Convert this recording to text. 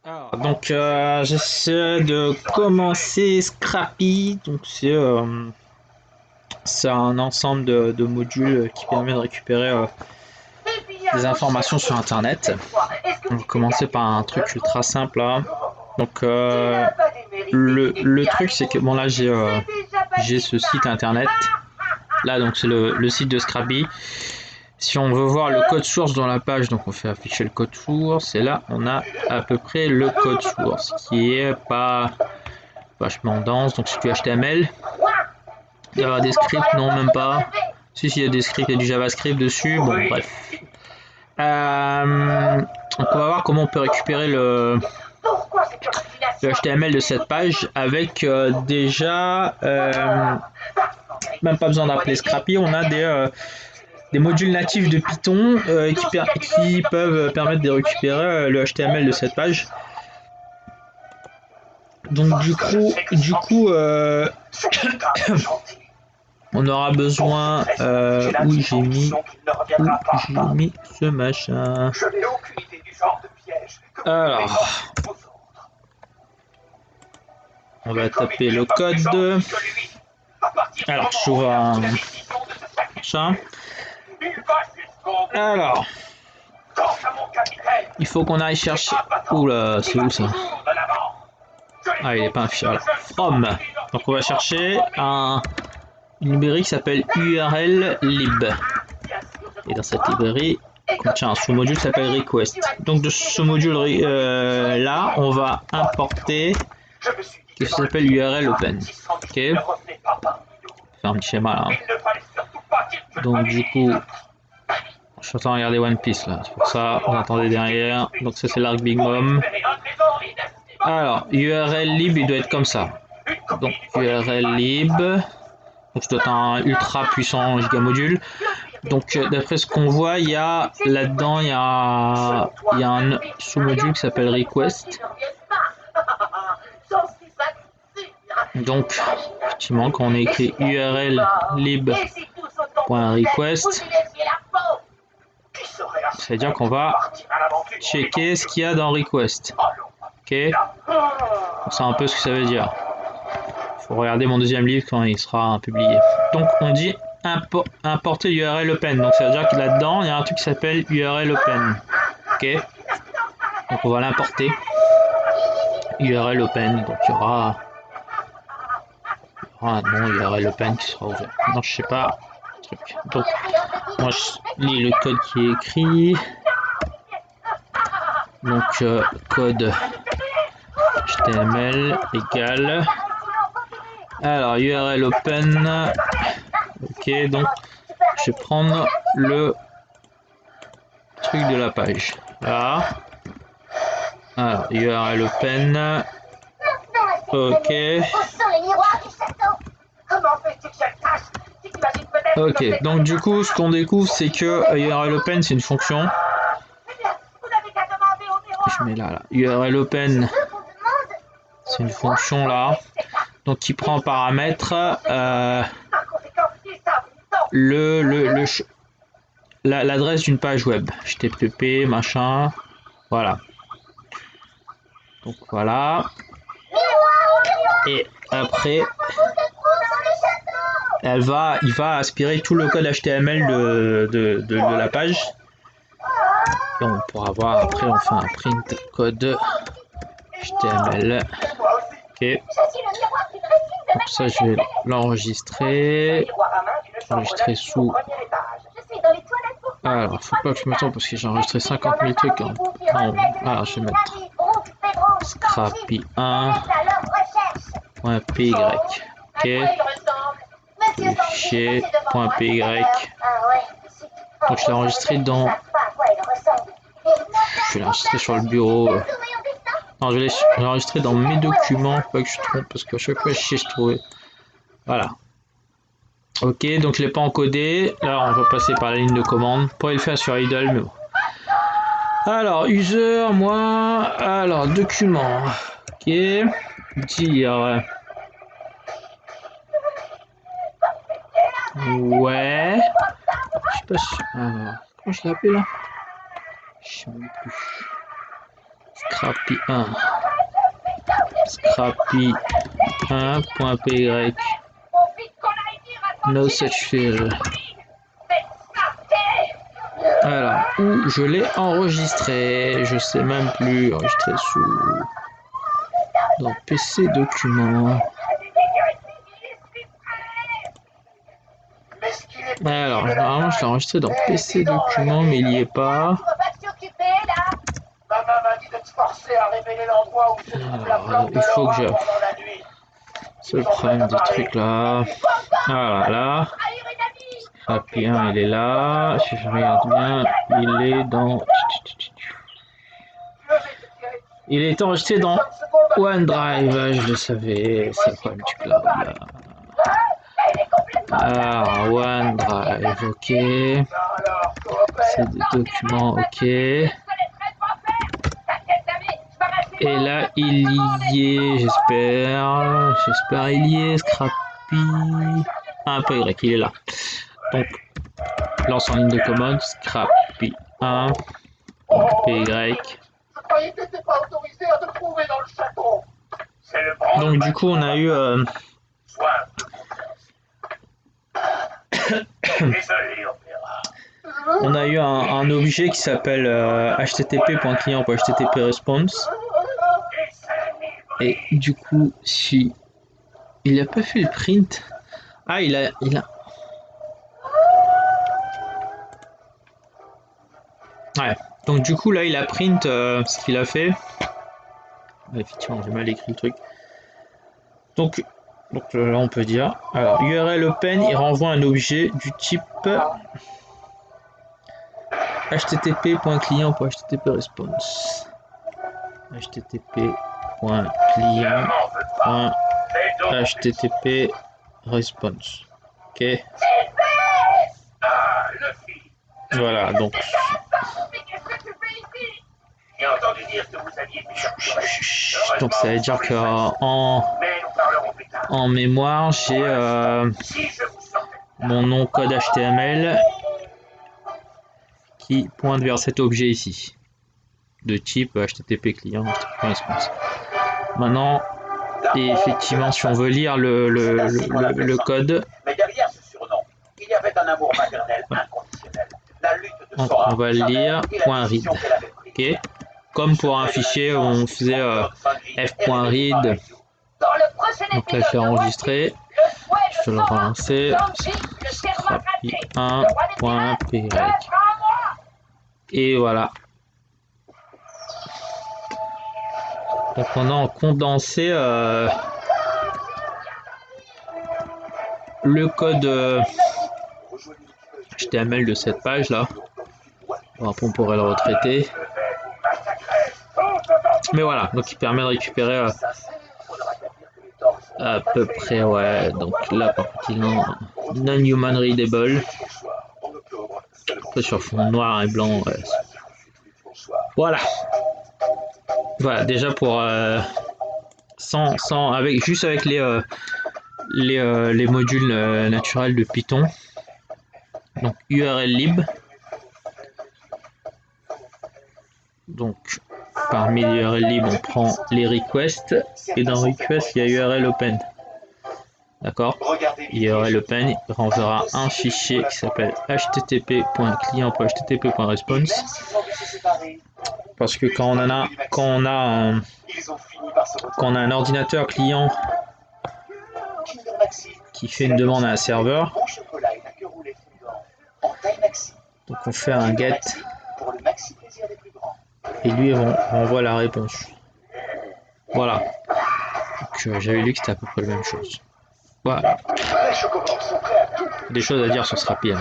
Alors, donc j'essaie de commencer Scrappy. Donc c'est un ensemble de modules qui permet de récupérer des informations sur Internet. On va commencer par un truc ultra simple là. Donc le truc c'est que bon là j'ai ce site internet. Là donc c'est le site de Scrappy. Si on veut voir le code source dans la page, donc on fait afficher le code source, et là on a à peu près le code source qui est pas vachement dense, donc c'est du HTML. Il y aura des scripts, non même pas. Si, il y a des scripts, il y a du JavaScript dessus, bon bref. Donc on va voir comment on peut récupérer le HTML de cette page avec déjà même pas besoin d'appeler Scrappy, on a des modules natifs de Python qui peuvent permettre de récupérer le HTML de cette page. Donc du coup on aura besoin où j'ai mis ce machin. Alors on va taper le code. Alors j'ouvre un machin. Alors il faut qu'on aille chercher. Oula, c'est où ça? Ah, il est pas affiché. Alors, from. Donc on va chercher une librairie qui s'appelle URL lib. Et dans cette librairie contient un sous-module qui s'appelle request. Donc de ce module là, on va importer ce qui s'appelle URL open. Ok. Faire un petit schéma là. Donc du coup, je suis en train de regarder One Piece là. C'est pour ça, vous entendez derrière. Donc ça c'est l'arc Big Mom. Alors, URL lib, il doit être comme ça. Donc URL lib. Donc ça doit être un ultra puissant gigamodule. Donc d'après ce qu'on voit, il y a là-dedans, il y a un sous-module qui s'appelle request. Donc effectivement, quand on écrit URL lib.request, ça veut dire qu'on va checker ce qu'il y a dans request. Ok, on sait un peu ce que ça veut dire. Il faut regarder mon deuxième livre quand il sera publié. Donc on dit importer URL open. Donc ça veut dire que là-dedans, il y a un truc qui s'appelle URL open. Ok, donc on va l'importer. URL open. Donc il y aura un nom URL open qui sera ouvert. Non, je sais pas. Truc. Donc moi je lis le code qui est écrit. Donc code HTML égale. Alors URL open. Ok, donc je vais prendre le truc de la page. Là. Alors URL open. Ok. Ok, donc du coup, ce qu'on découvre, c'est que URL open, c'est une fonction. Je mets là. URL open, c'est une fonction là. Donc qui prend en paramètre l'adresse d'une page web. HTTP, machin. Voilà. Donc voilà. Et après, il va aspirer tout le code HTML de la page. Et on pourra voir après, on fait un print code HTML. Ok. Donc ça, je vais l'enregistrer. Enregistrer sous. Alors, faut pas que je me trompe parce que j'ai enregistré 50 000 trucs. Hein. Non. Alors, je vais mettre scrappy1.py. Ok. Le fichier .py. Donc je l'ai enregistré dans. Je l'ai enregistré sur le bureau. Non, je l'ai enregistré dans mes documents. Faut pas que je trompe parce qu'à chaque fois je trouvais. Voilà. Ok, donc je l'ai pas encodé. Là, on va passer par la ligne de commande. Pour le faire sur idle, mais bon. Alors, user, moi. Alors, document. Ok. Dire. Ouais. Je sais pas si. Alors, comment je l'ai appelé là? Je sais même plus. Scrappy 1. Scrappy 1.py. No such field. Alors, où je l'ai enregistré, je sais même plus, enregistré sous... Dans PC documents. Alors, normalement je l'ai enregistré dans PC documents, mais il n'y est pas. Alors, il faut que je... C'est le problème des trucs là. Voilà, là. Scrappy 1, il est là. Si je regarde bien, il est dans... Il est enregistré dans OneDrive, je le savais, c'est le problème du cloud là. Ah, OneDrive, ok. C'est des documents, ok. Et là, il y est, j'espère. J'espère il y est, Scrappy. Ah, pas Y, il est là. Donc, lance en ligne de commande, Scrappy 1, PY. Donc, du coup, on a eu. On a eu un objet qui s'appelle http.client.http-response. Et du coup, si il a pas fait le print. Ah, il a. Ouais. Donc du coup là, il a print ce qu'il a fait. Effectivement, j'ai mal écrit le truc. Donc là, on peut dire. Alors, URL open, il renvoie un objet du type http.client.http-response. http.client.http-response. Ok. Voilà, donc. Donc ça veut dire qu'en en mémoire, j'ai mon nom code HTML qui pointe vers cet objet ici, de type HTTP client, HTTP response. Maintenant, et effectivement, si on veut lire le code, donc on va le lire .read, ok. Comme pour un fichier où on faisait f.read. Donc là, je l'ai enregistré. Je vais le relancer. Scrappy 1.py. Et voilà. Donc on a condensé le code HTML de cette page là. Bon, après on pourrait le retraiter. Mais voilà, donc il permet de récupérer à peu près, ouais. Donc là par contre il est non-human readable. Sur fond noir et blanc, ouais. Voilà. Voilà, déjà pour juste avec les modules naturels de Python. Donc URL lib. Donc parmi les URL lib, on prend les requests et dans request il y a URL open. D'accord. URL open il renverra un fichier qui s'appelle http.client.http.response. Parce que quand on a un ordinateur client qui fait une demande à un serveur, donc on fait un get et lui on renvoie la réponse. Voilà. Donc j'avais lu que c'était à peu près la même chose. Voilà. Des choses à dire sur Scrappy.